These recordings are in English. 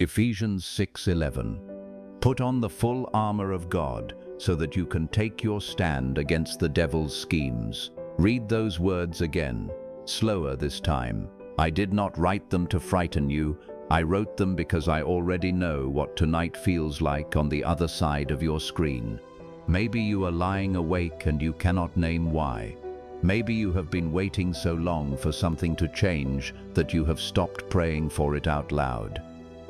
Ephesians 6:11. Put on the full armor of God so that you can take your stand against the devil's schemes. Read those words again, slower this time. I did not write them to frighten you. I wrote them because I already know what tonight feels like on the other side of your screen. Maybe you are lying awake and you cannot name why. Maybe you have been waiting so long for something to change that you have stopped praying for it out loud.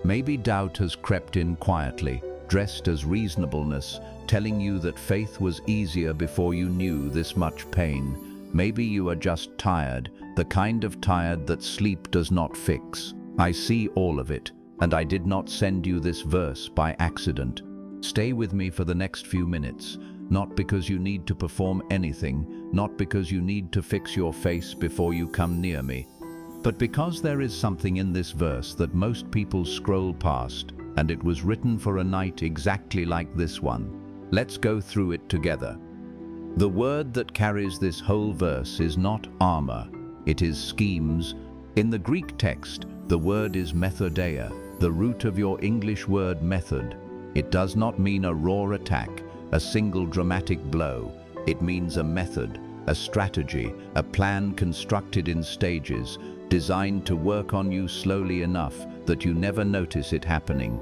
Maybe doubt has crept in quietly, dressed as reasonableness, telling you that faith was easier before you knew this much pain. Maybe you are just tired, the kind of tired that sleep does not fix. I see all of it, and I did not send you this verse by accident. Stay with me for the next few minutes, not because you need to perform anything, not because you need to fix your face before you come near me, but because there is something in this verse that most people scroll past, and it was written for a night exactly like this one. Let's go through it together. The word that carries this whole verse is not armor, it is schemes. In the Greek text, the word is methodeia, the root of your English word method. It does not mean a raw attack, a single dramatic blow. It means a method, a strategy, a plan constructed in stages, designed to work on you slowly enough that you never notice it happening.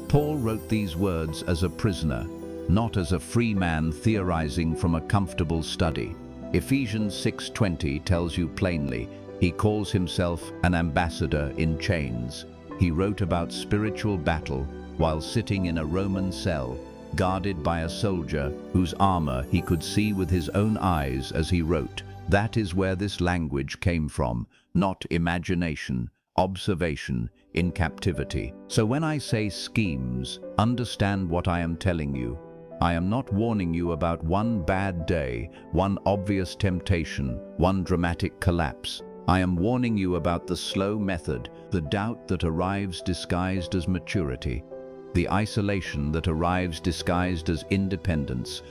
Paul wrote these words as a prisoner, not as a free man theorizing from a comfortable study. Ephesians 6:20 tells you plainly, he calls himself an ambassador in chains. He wrote about spiritual battle while sitting in a Roman cell, guarded by a soldier whose armor he could see with his own eyes as he wrote. That is where this language came from, not imagination, observation, in captivity. So when I say schemes, understand what I am telling you. I am not warning you about one bad day, one obvious temptation, one dramatic collapse. I am warning you about the slow method, the doubt that arrives disguised as maturity, the isolation that arrives disguised as independence,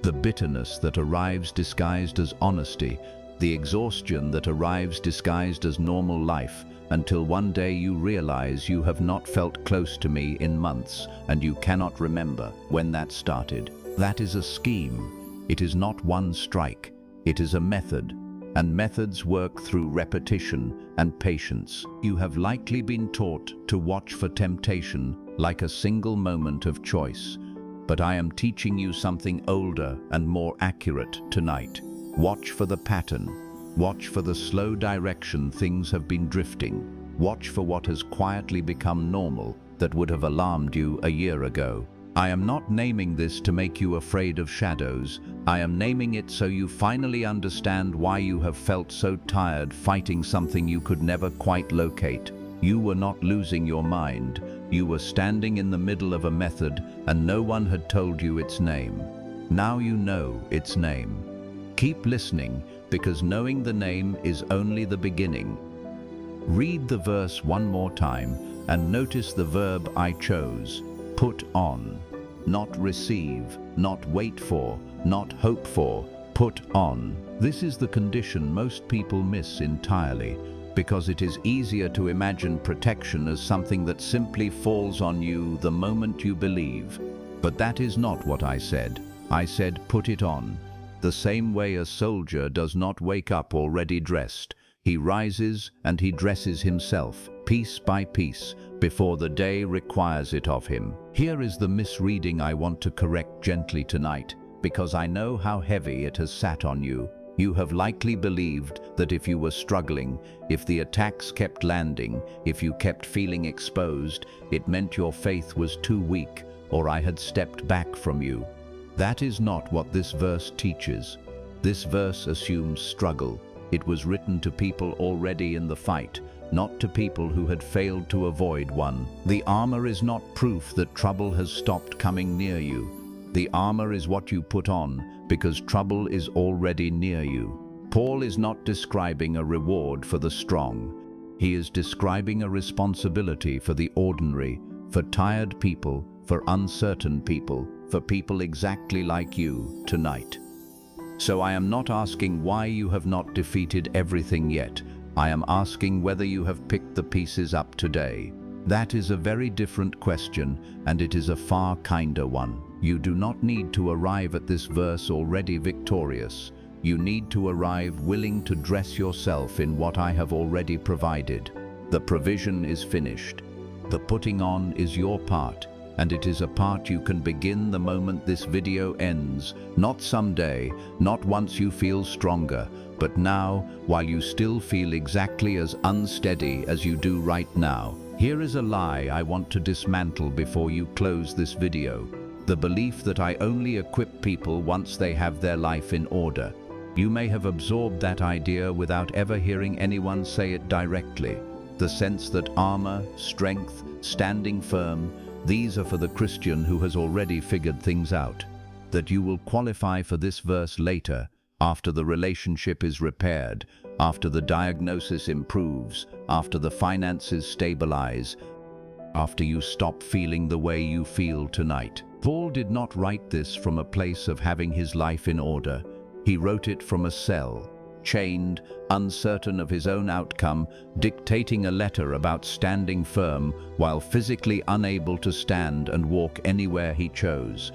the bitterness that arrives disguised as honesty, the exhaustion that arrives disguised as normal life, until one day you realize you have not felt close to me in months, and you cannot remember when that started. That is a scheme. It is not one strike. It is a method, and methods work through repetition and patience. You have likely been taught to watch for temptation like a single moment of choice, but I am teaching you something older and more accurate tonight. Watch for the pattern. Watch for the slow direction things have been drifting. Watch for what has quietly become normal that would have alarmed you a year ago. I am not naming this to make you afraid of shadows. I am naming it so you finally understand why you have felt so tired fighting something you could never quite locate. You were not losing your mind. You were standing in the middle of a method and no one had told you its name. Now you know its name. Keep listening, because knowing the name is only the beginning. Read the verse one more time and notice the verb I chose. Put on. Not receive, not wait for, not hope for. Put on. This is the condition most people miss entirely, because it is easier to imagine protection as something that simply falls on you the moment you believe. But that is not what I said. I said put it on. The same way a soldier does not wake up already dressed. He rises and he dresses himself, piece by piece, before the day requires it of him. Here is the misreading I want to correct gently tonight, because I know how heavy it has sat on you. You have likely believed that if you were struggling, if the attacks kept landing, if you kept feeling exposed, it meant your faith was too weak, or I had stepped back from you. That is not what this verse teaches. This verse assumes struggle. It was written to people already in the fight, not to people who had failed to avoid one. The armor is not proof that trouble has stopped coming near you. The armor is what you put on, because trouble is already near you. Paul is not describing a reward for the strong. He is describing a responsibility for the ordinary, for tired people, for uncertain people, for people exactly like you tonight. So I am not asking why you have not defeated everything yet. I am asking whether you have picked the pieces up today. That is a very different question, and it is a far kinder one. You do not need to arrive at this verse already victorious. You need to arrive willing to dress yourself in what I have already provided. The provision is finished. The putting on is your part, and it is a part you can begin the moment this video ends, not someday, not once you feel stronger, but now, while you still feel exactly as unsteady as you do right now. Here is a lie I want to dismantle before you close this video. The belief that I only equip people once they have their life in order. You may have absorbed that idea without ever hearing anyone say it directly. The sense that armor, strength, standing firm, these are for the Christian who has already figured things out. That you will qualify for this verse later, after the relationship is repaired, after the diagnosis improves, after the finances stabilize, after you stop feeling the way you feel tonight. Paul did not write this from a place of having his life in order. He wrote it from a cell, chained, uncertain of his own outcome, dictating a letter about standing firm while physically unable to stand and walk anywhere he chose.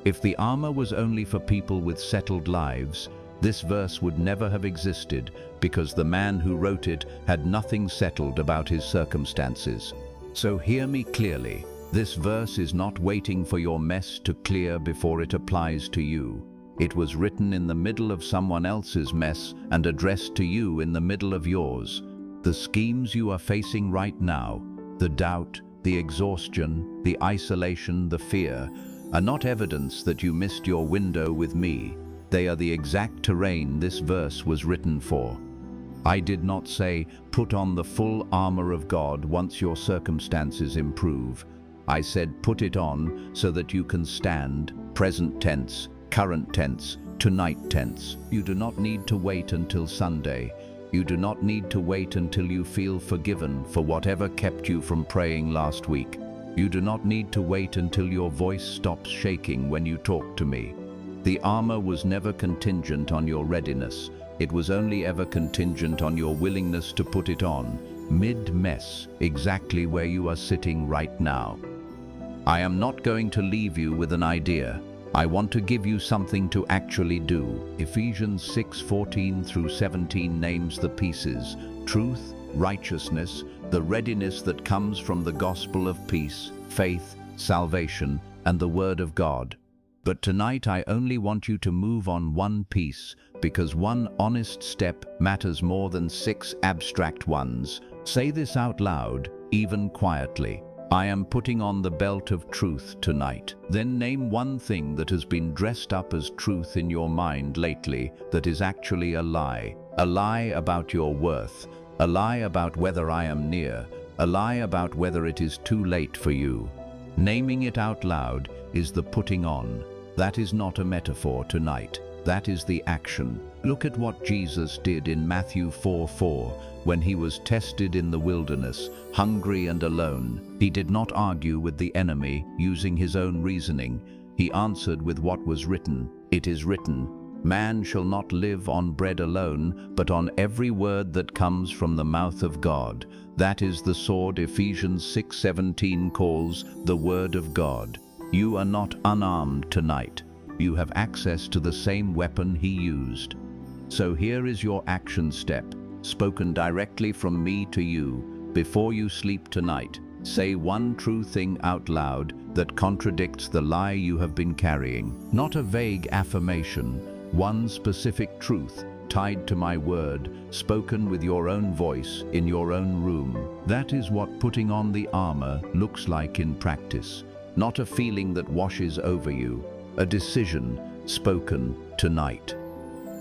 If the armor was only for people with settled lives, this verse would never have existed, because the man who wrote it had nothing settled about his circumstances. So hear me clearly. This verse is not waiting for your mess to clear before it applies to you. It was written in the middle of someone else's mess and addressed to you in the middle of yours. The schemes you are facing right now, the doubt, the exhaustion, the isolation, the fear, are not evidence that you missed your window with me. They are the exact terrain this verse was written for. I did not say, put on the full armor of God once your circumstances improve. I said, put it on so that you can stand, present tense, current tense, tonight tense. You do not need to wait until Sunday. You do not need to wait until you feel forgiven for whatever kept you from praying last week. You do not need to wait until your voice stops shaking when you talk to me. The armor was never contingent on your readiness. It was only ever contingent on your willingness to put it on, mid-mess, exactly where you are sitting right now. I am not going to leave you with an idea. I want to give you something to actually do. Ephesians 6:14 through 17 names the pieces: truth, righteousness, the readiness that comes from the gospel of peace, faith, salvation, and the word of God. But tonight I only want you to move on one piece, because one honest step matters more than 6 abstract ones. Say this out loud, even quietly. I am putting on the belt of truth tonight. Then name one thing that has been dressed up as truth in your mind lately that is actually a lie. A lie about your worth. A lie about whether I am near. A lie about whether it is too late for you. Naming it out loud is the putting on. That is not a metaphor tonight. That is the action. Look at what Jesus did in Matthew 4:4 when he was tested in the wilderness, hungry and alone. He did not argue with the enemy using his own reasoning. He answered with what was written. It is written, "Man shall not live on bread alone, but on every word that comes from the mouth of God." That is the sword Ephesians 6:17 calls the Word of God. You are not unarmed tonight. You have access to the same weapon he used. So here is your action step, spoken directly from me to you. Before you sleep tonight, say one true thing out loud that contradicts the lie you have been carrying. Not a vague affirmation, one specific truth tied to my word, spoken with your own voice in your own room. That is what putting on the armor looks like in practice. Not a feeling that washes over you, a decision spoken tonight.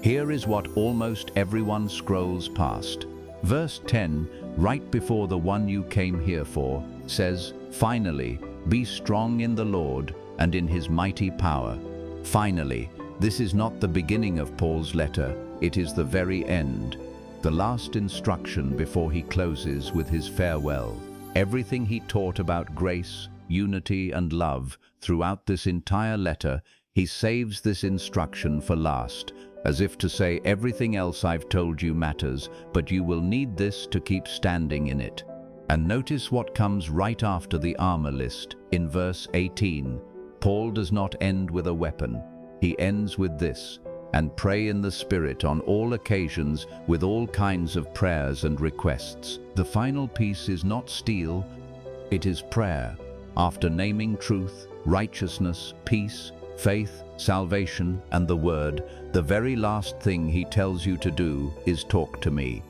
Here is what almost everyone scrolls past. Verse 10, right before the one you came here for, says, "Finally, be strong in the Lord and in his mighty power." Finally, this is not the beginning of Paul's letter, it is the very end. The last instruction before he closes with his farewell. Everything he taught about grace, unity, and love throughout this entire letter, he saves this instruction for last, as if to say everything else I've told you matters, but you will need this to keep standing in it. And notice what comes right after the armor list. In verse 18, Paul does not end with a weapon. He ends with this: and pray in the Spirit on all occasions with all kinds of prayers and requests. The final piece is not steel, it is prayer. After naming truth, righteousness, peace, faith, salvation, and the word, the very last thing he tells you to do is talk to me.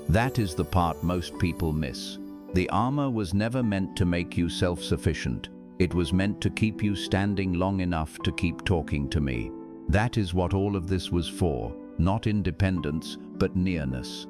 That is the part most people miss. The armor was never meant to make you self-sufficient. It was meant to keep you standing long enough to keep talking to me. That is what all of this was for, not independence, but nearness.